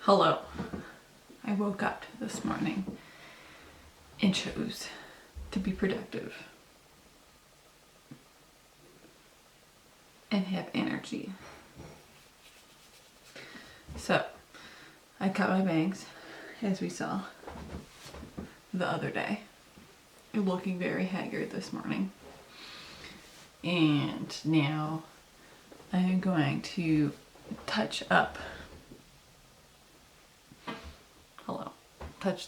Hello. I woke up this morning and chose to be productive and have energy. So, I cut my bangs, as we saw the other day. I'm looking very haggard this morning. And now I am going to touch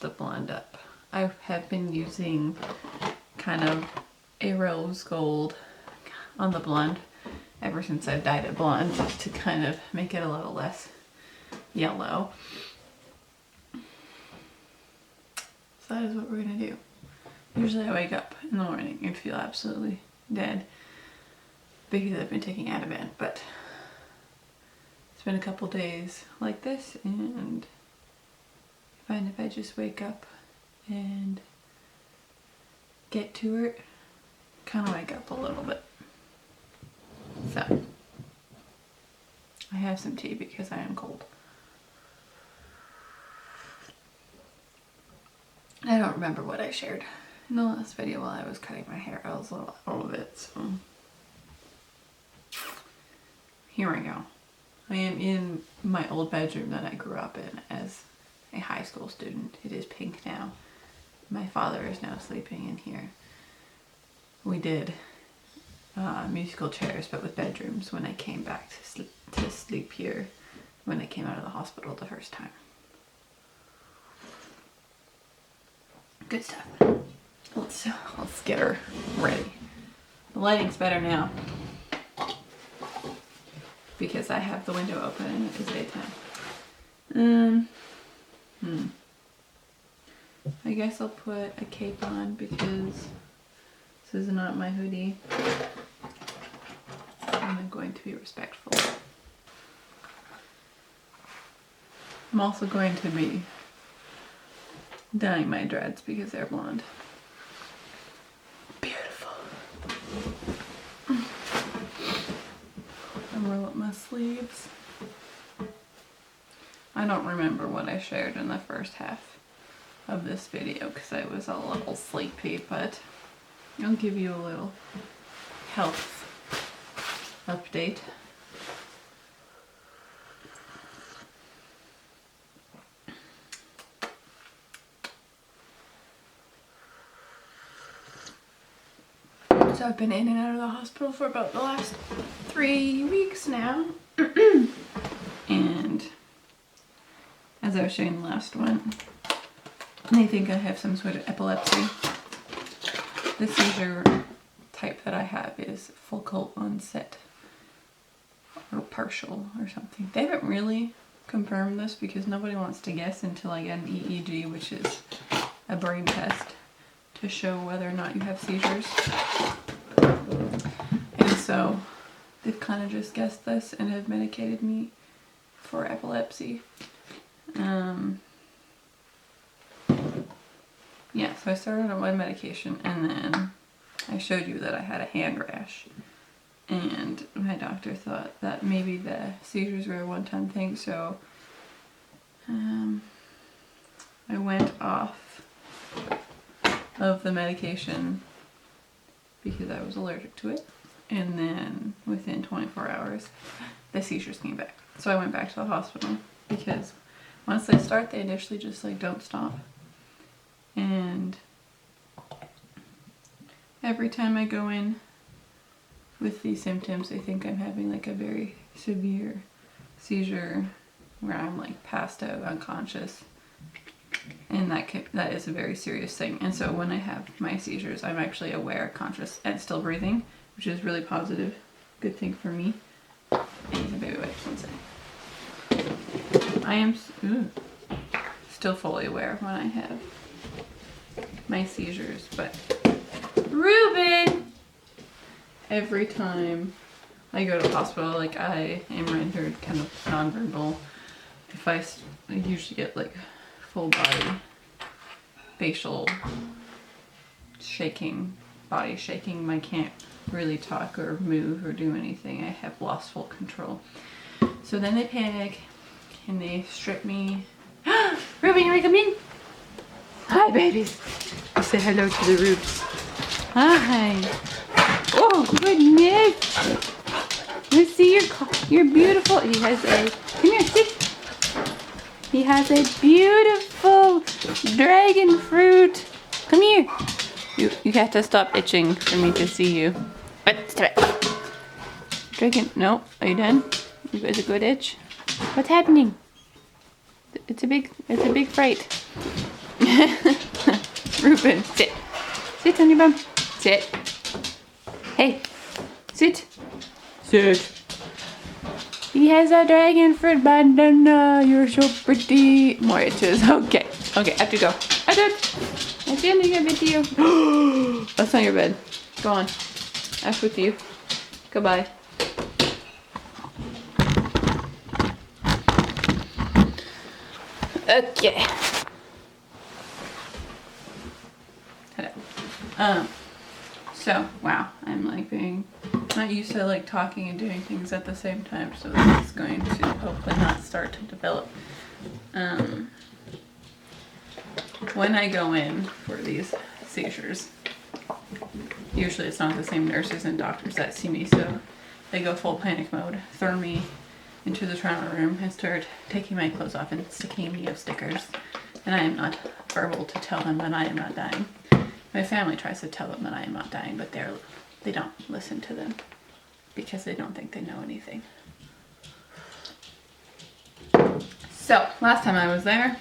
the blonde up. I have been using kind of a rose gold on the blonde ever since I've dyed it blonde, just to kind of make it a little less yellow. So that is what we're gonna do. Usually I wake up in the morning and feel absolutely dead because I've been taking Ativan, but it's been a couple days like this, and I find if I just wake up and get to it, kind of wake up a little bit. So, I have some tea because I am cold. I don't remember what I shared in the last video while I was cutting my hair. I was a little out of it, so here we go. I am in my old bedroom that I grew up in as a high school student. It is pink now. My father is now sleeping in here. We did musical chairs, but with bedrooms, when I came back to sleep here when I came out of the hospital the first time. Good stuff. Let's get her ready. The lighting's better now because I have the window open and it is daytime. I guess I'll put a cape on because this is not my hoodie. I'm going to be respectful. I'm also going to be dyeing my dreads because they're blonde. Beautiful. And roll up my sleeves. I don't remember what I shared in the first half of this video because I was a little sleepy, but I'll give you a little health update. So I've been in and out of the hospital for about the last 3 weeks now. And as I was showing the last one, they think I have some sort of epilepsy. The seizure type that I have is focal onset or partial or something. They haven't really confirmed this because nobody wants to guess until I get an EEG, which is a brain test to show whether or not you have seizures. And so they've kind of just guessed this and have medicated me for epilepsy. Yeah, so I started on one medication and then I showed you that I had a hand rash. And my doctor thought that maybe the seizures were a one-time thing, so I went off of the medication because I was allergic to it. And then within 24 hours, the seizures came back. So I went back to the hospital because once they start, they initially just like don't stop. And every time I go in with these symptoms, they think I'm having like a very severe seizure where I'm like passed out, unconscious. And that is a very serious thing. And so when I have my seizures, I'm actually aware, conscious, and still breathing, which is really positive. Good thing for me. And he's a baby wipes, one second. I am still fully aware when I have my seizures, but Ruben! Every time I go to the hospital, like I am rendered kind of nonverbal. If I usually get like full body facial shaking, body shaking. I can't really talk or move or do anything. I have lost full control. So then they panic and they strip me. Ruby, you wanna come in? Hi, babies. Say hello to the Rubes. Hi. Oh, goodness. Let's see your beautiful. He has a. Come here, sit. He has a beautiful dragon fruit. Come here. You have to stop itching for me to see you. Stop it. Dragon. No. Are you done? You guys a good itch? What's happening? It's a big fright. Ruben, sit. Sit on your bum. Sit. Hey, sit. Sit. He has a dragon fruit bandana. You're so pretty. More itches. Okay. Okay, I have to go. I did. I'm filming a video. That's on your bed. Go on. F with you. Goodbye. Okay. Hello. So, wow, I'm like being not used to like talking and doing things at the same time, so this is going to hopefully not start to develop. When I go in for these seizures, usually it's not the same nurses and doctors that see me, so they go full panic mode, throw me into the trauma room and start taking my clothes off and sticking me with stickers. And I am not verbal to tell them that I am not dying. My family tries to tell them that I am not dying, but they don't listen to them because they don't think they know anything. So, last time I was there,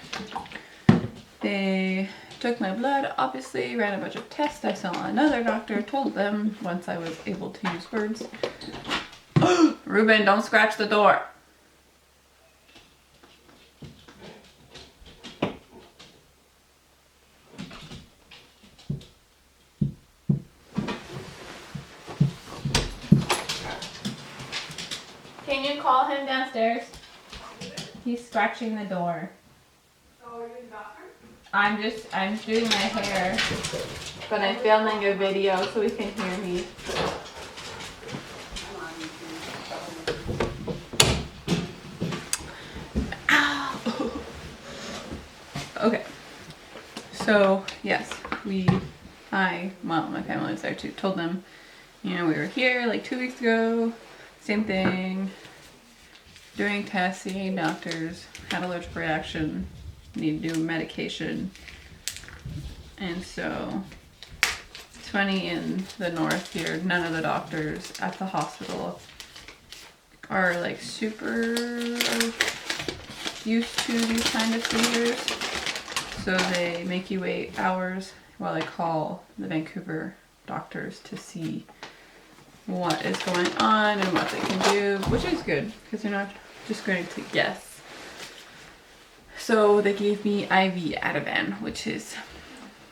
they took my blood, obviously, ran a bunch of tests. I saw another doctor, told them once I was able to use words. Ruben, don't scratch the door. Can you call him downstairs? He's scratching the door. Oh, you're the doctor? I'm just doing my hair, but I'm filming a video so he can hear me. Ow! Okay. So, yes, my family was there too. Told them, we were here like 2 weeks ago. Same thing. Doing tests, seeing doctors, had allergic reaction, need to do medication. And so, it's funny in the north here, none of the doctors at the hospital are like super used to these kind of seizures. So they make you wait hours while they call the Vancouver doctors to see what is going on and what they can do, which is good because they're not just going to guess. So they gave me IV Ativan, which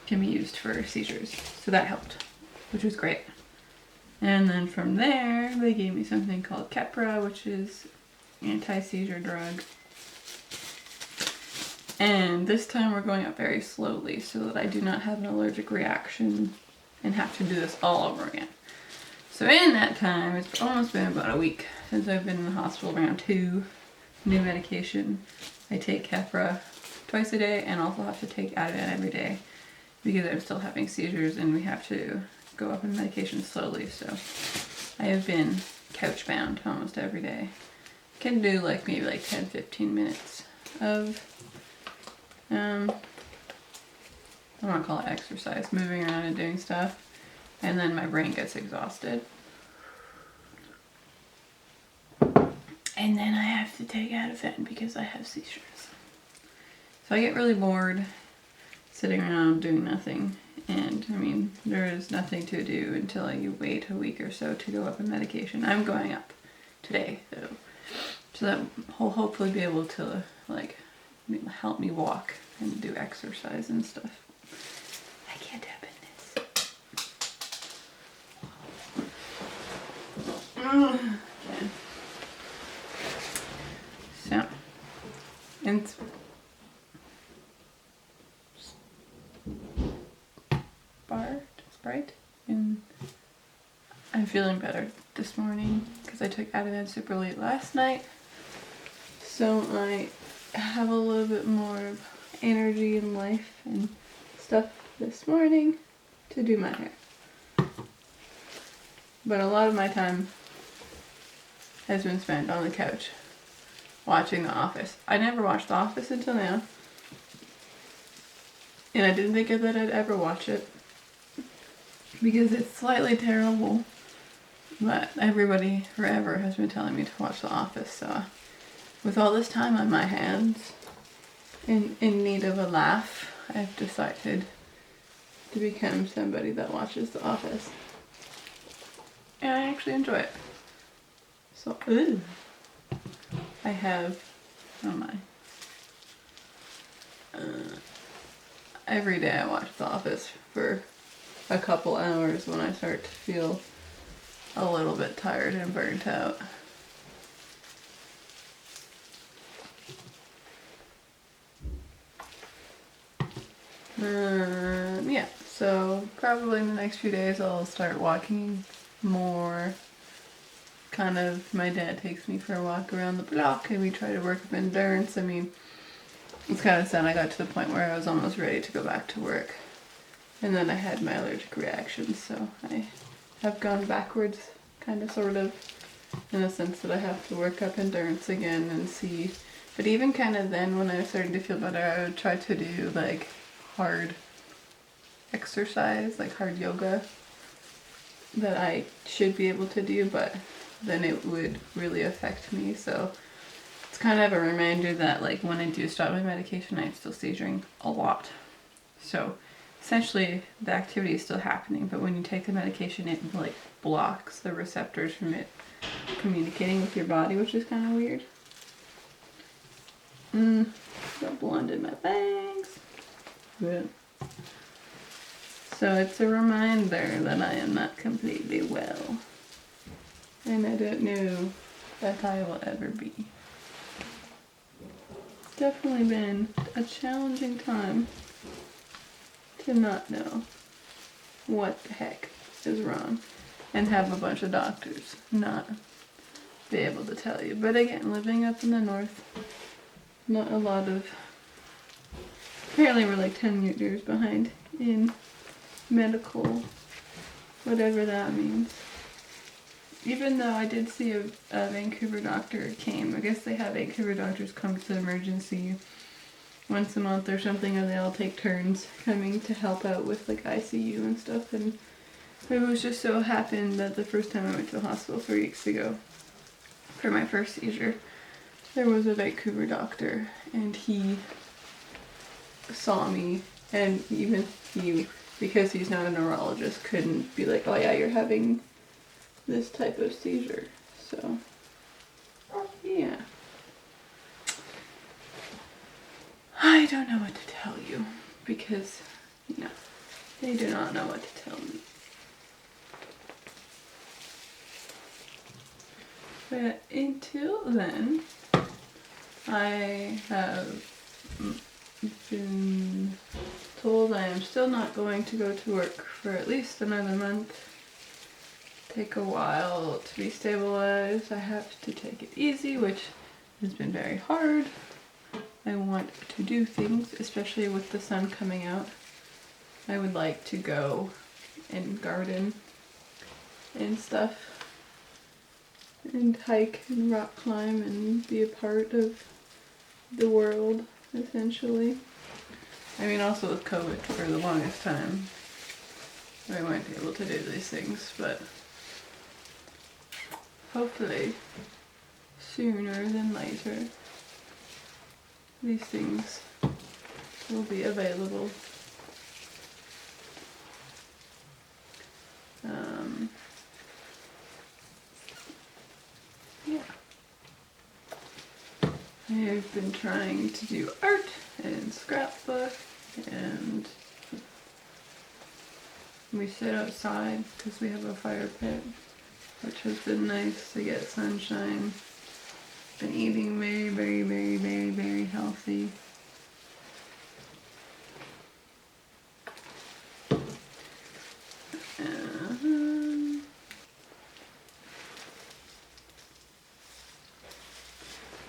can be used for seizures. So that helped, which was great. And then from there, they gave me something called Keppra, which is anti-seizure drug. And this time we're going up very slowly so that I do not have an allergic reaction and have to do this all over again. So in that time, it's almost been about a week since I've been in the hospital around 2 new medication. I take Keppra twice a day and also have to take Ativan every day because I'm still having seizures and we have to go up in medication slowly. So I have been couch bound almost every day. Can do maybe 10-15 minutes of I don't want to call it exercise, moving around and doing stuff. And then my brain gets exhausted. And then I have to take Ativan because I have seizures. So I get really bored sitting around doing nothing. And there is nothing to do until you wait a week or so to go up in medication. I'm going up today though. So that will hopefully be able to help me walk and do exercise and stuff. I can't open this. Okay. So, and Sprite, and I'm feeling better this morning because I took Ativan super late last night. So I have a little bit more of energy and life and stuff this morning to do my hair. But a lot of my time has been spent on the couch watching The Office. I never watched The Office until now. And I didn't think that I'd ever watch it because it's slightly terrible. But everybody forever has been telling me to watch The Office. So with all this time on my hands, in need of a laugh, I've decided to become somebody that watches The Office. And I actually enjoy it. So, I have, oh my. Every day I watch The Office for a couple hours when I start to feel a little bit tired and burnt out. Yeah, so probably in the next few days I'll start walking more. Kind of, my dad takes me for a walk around the block and we try to work up endurance. I mean, it's kind of sad. I got to the point where I was almost ready to go back to work. And then I had my allergic reactions, so I have gone backwards, kind of, sort of, in the sense that I have to work up endurance again and see. But even kind of then, when I was starting to feel better, I would try to do like hard exercise, like hard yoga that I should be able to do, but then it would really affect me. So it's kind of a reminder that like when I do stop my medication, I'm still seizuring a lot. So essentially the activity is still happening, but when you take the medication, it like blocks the receptors from it communicating with your body, which is kind of weird. Got blonde in my bangs. Good. So it's a reminder that I am not completely well. And I don't know that I will ever be. It's definitely been a challenging time to not know what the heck is wrong and have a bunch of doctors not be able to tell you. But again, living up in the north, not a lot of, apparently we're like 10 years behind in medical, whatever that means. Even though I did see a Vancouver doctor came, I guess they have Vancouver doctors come to the emergency once a month or something, or they all take turns coming to help out with like ICU and stuff. And it was just so happened that the first time I went to the hospital 3 weeks ago for my first seizure, there was a Vancouver doctor and he saw me, and even he, because he's not a neurologist, couldn't be like, oh yeah, you're having this type of seizure. So yeah, I don't know what to tell you because, you know, they do not know what to tell me. But until then, I have been told I am still not going to go to work for at least another month. Take a while to be stabilized. I have to take it easy, which has been very hard. I want to do things, especially with the sun coming out. I would like to go and garden and stuff and hike and rock climb and be a part of the world, essentially. I mean, also with COVID for the longest time, I weren't able to do these things, but hopefully sooner than later these things will be available. Yeah. I've been trying to do art and scrapbook, and we sit outside because we have a fire pit, which has been nice to get sunshine. Been eating very, very, very, very, very healthy.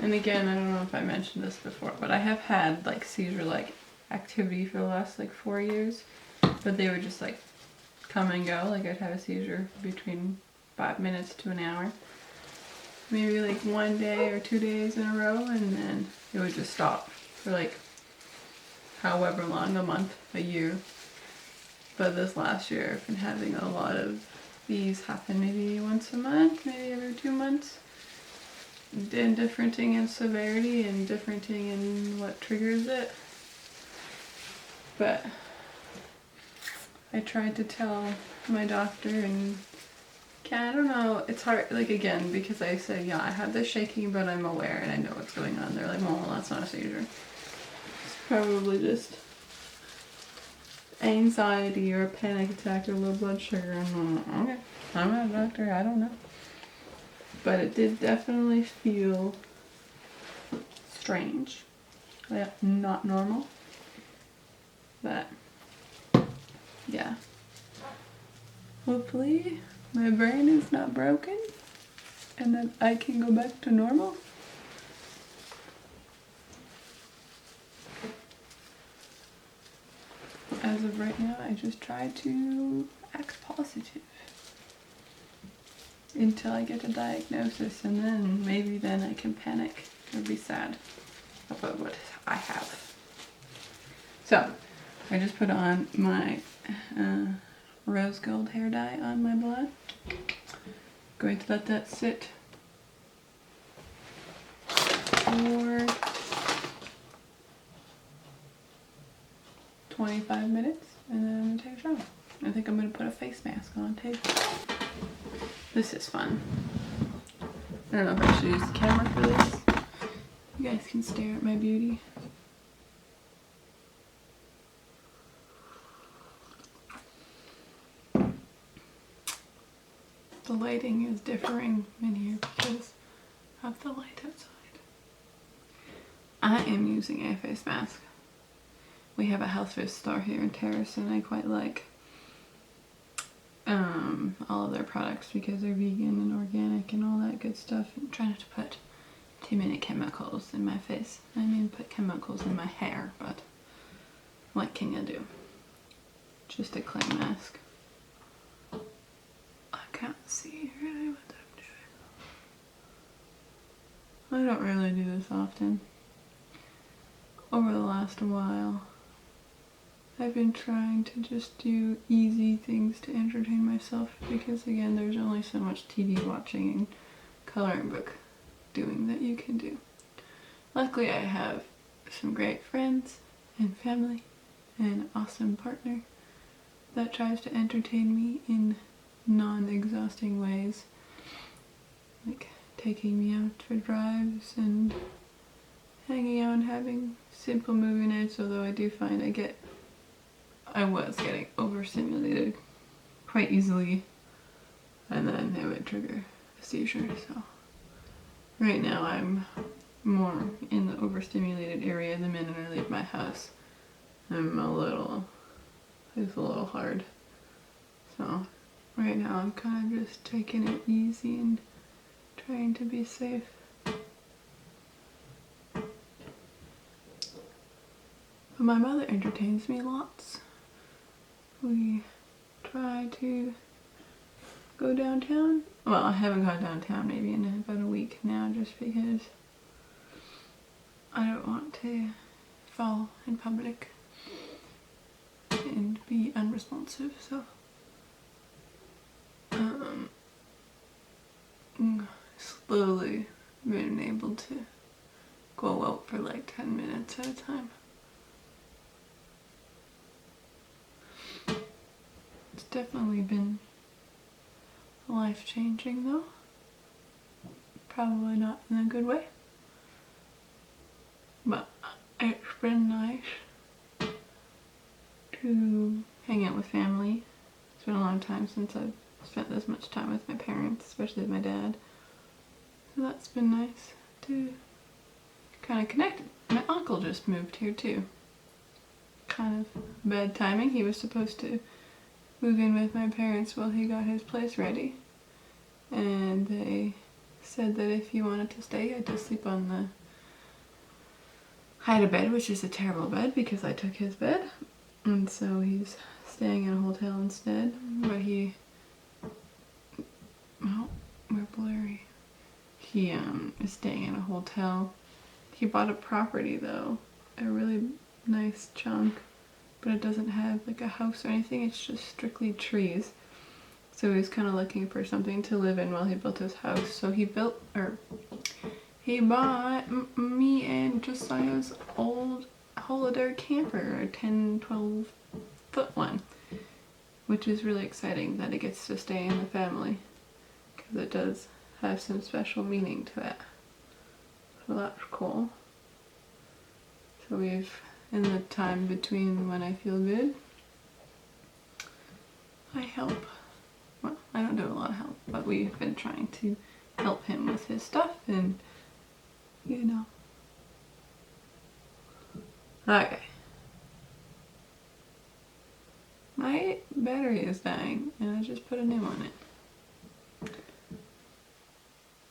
And again, I don't know if I mentioned this before, but I have had like seizure-like activity for the last like 4 years, but they would just like come and go. Like I'd have a seizure between 5 minutes to an hour, maybe like 1 day or 2 days in a row, and then it would just stop for like however long, a month, a year. But this last year I've been having a lot of these happen, maybe once a month, maybe every 2 months. And differenting in severity and differenting in what triggers it. But I tried to tell my doctor, and I don't know, it's hard, like again, because I say, yeah, I have this shaking, but I'm aware and I know what's going on. They're like, well, that's not a seizure. It's probably just anxiety or a panic attack or low blood sugar. And I'm like, okay, I'm not a doctor, I don't know. But it did definitely feel strange. Like, not normal. But, yeah. Hopefully my brain is not broken and that I can go back to normal. As of right now, I just try to act positive until I get a diagnosis, and then maybe then I can panic or be sad about what I have. So I just put on my rose gold hair dye on my blonde. Going to let that sit for 25 minutes, and then I'm gonna take a shower. I think I'm gonna put a face mask on too. This is fun. I don't know if I should use the camera for this. You guys can stare at my beauty. The lighting is differing in here because of the light outside. I am using a face mask. We have a health food store here in Terrace, and I quite like all of their products because they're vegan and organic and all that good stuff. I'm trying not to put too many chemicals in my face. I mean, put chemicals in my hair, but what can you do? Just a clay mask. I can't see really what I'm doing. I don't really do this often. Over the last while, I've been trying to just do easy things to entertain myself because, again, there's only so much TV watching and coloring book doing that you can do. Luckily, I have some great friends and family and an awesome partner that tries to entertain me in non-exhausting ways, like taking me out for drives and hanging out and having simple movie nights, although I do find I was getting overstimulated quite easily, and then it would trigger a seizure. So right now I'm more in the overstimulated area. The minute I leave my house, it's a little hard. So right now I'm kind of just taking it easy and trying to be safe. But my mother entertains me lots. We try to go downtown. Well, I haven't gone downtown maybe in about a week now, just because I don't want to fall in public and be unresponsive, so slowly been able to go out for like 10 minutes at a time. It's definitely been life-changing though. Probably not in a good way. But it's been nice to hang out with family. It's been a long time since I've spent this much time with my parents, especially my dad. So that's been nice to kind of connect. My uncle just moved here too. Kind of bad timing. He was supposed to move in with my parents while he got his place ready, and they said that if he wanted to stay, he had to sleep on the... I had a bed, which is a terrible bed because I took his bed. And so he's staying in a hotel instead. But he... Oh, we're blurry. He is staying in a hotel. He bought a property though. A really nice chunk. But it doesn't have like a house or anything. It's just strictly trees. So he was kind of looking for something to live in while he built his house. So he bought me and Josiah's old holiday camper, a 10, 12 foot one, which is really exciting that it gets to stay in the family because it does have some special meaning to it. So that's cool. So we've, in the time between when I feel good, I help. Well, I don't do a lot of help, but we've been trying to help him with his stuff and, you know. Okay. My battery is dying and I just put a new one in.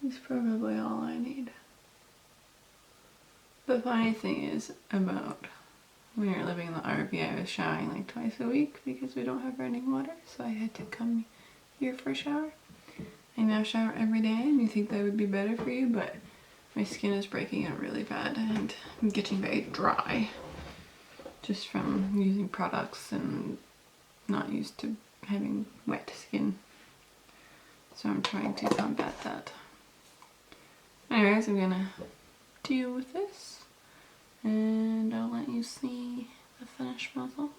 It's probably all I need. The funny thing is about when you're living in the RV, I was showering like twice a week because we don't have running water, so I had to come here for a shower. I now shower every day and you think that would be better for you, but my skin is breaking out really bad and I'm getting very dry just from using products and not used to having wet skin. So I'm trying to combat that. Anyways, I'm gonna deal with this and I'll let you see the finished result.